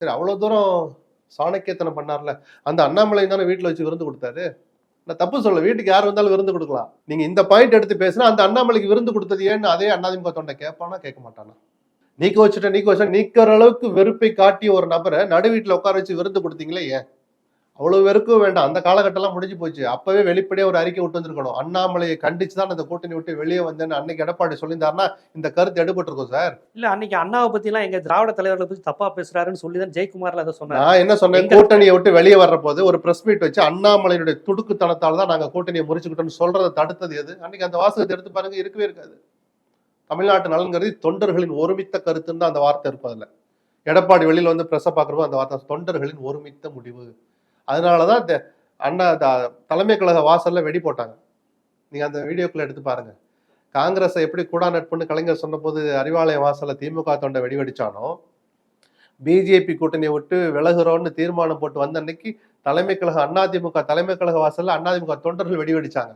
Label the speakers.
Speaker 1: சரி, அவ்வளவு தூரம் சாணக்கியத்தனம் பண்ணார்ல. அந்த அண்ணாமலை தானே வீட்டுல வச்சு விருந்து கொடுத்தாரு. நான் தப்பு சொல்ல, வீட்டுக்கு யார் வந்தாலும் விருந்து கொடுக்கலாம். நீங்க இந்த பாயிண்ட் எடுத்து பேசினா அந்த அண்ணாமலைக்கு விருந்து கொடுத்தது ஏன்னு அதே அதிமுக தொண்டை கேட்பானா கேட்க மாட்டானா? நீக்க வச்சா நீக்கிற அளவுக்கு வெறுப்பை காட்டிய ஒரு நபரை நடு வீட்டுல உட்கார வச்சு விருந்து கொடுத்தீங்களே ஏன்? அவ்வளவு வெறுக்கவும் வேண்டாம். அந்த காலகட்டம் எல்லாம் முடிஞ்சு போச்சு. அப்பவே வெளிப்படையா ஒரு அறிக்கை விட்டு வந்திருக்கணும். அண்ணாமலையை கண்டிச்சுதான் அந்த கூட்டணி விட்டு வெளியே வந்தேன்னு அன்னைக்கு எடப்பாடி சொல்லியிருந்தாருன்னா இந்த கருத்து எடுபட்டு இருக்கும் சார்.
Speaker 2: இல்ல அன்னைக்கு அண்ணாவை பத்தி எல்லாம் எங்க திராவிட தலைவர்களை பத்தி தப்பா பேசுறாருன்னு சொல்லிதான் ஜெயக்குமார்ல அதை சொன்னார்.
Speaker 1: நான் என்ன சொன்னேன், கூட்டணியை விட்டு வெளியே வர்ற போது ஒரு பிரஸ் மீட் வச்சு அண்ணாமலையுடைய துடுக்குத்தனத்தால் தான் நாங்க கூட்டணியை முறிச்சுக்கிட்டோம்னு சொல்றதை தடுத்தது எது? அன்னைக்கு அந்த வாசகத்தை எடுத்து பாருங்க, இருக்கவே இருக்காது. தமிழ்நாட்டு நலன் கருதி தொண்டர்களின் ஒருமித்த கருத்துன்னு தான் அந்த வார்த்தை இருக்கும். அதுல எடப்பாடி வெளியில வந்து பிரஸ பாக்குறப்போ அந்த வார்த்தை தொண்டர்களின் ஒருமித்த முடிவு. அதனாலதான் அண்ணா தலைமை கழக வாசல்ல வெடி போட்டாங்க. நீங்க அந்த வீடியோக்குள்ள எடுத்து பாருங்க. காங்கிரஸை எப்படி கூடா நட்புன்னு கலைஞர் சொன்ன போது அறிவாலயம் வாசல்ல திமுக தொண்டை வெடி வெடிச்சானோ, பிஜேபி கூட்டணியை விட்டு விலகுறோம்னு தீர்மானம் போட்டு வந்த அன்னைக்கு தலைமை கழக அதிமுக தலைமை கழக வாசல்ல அதிமுக தொண்டர்கள் வெடி வெடிச்சாங்க.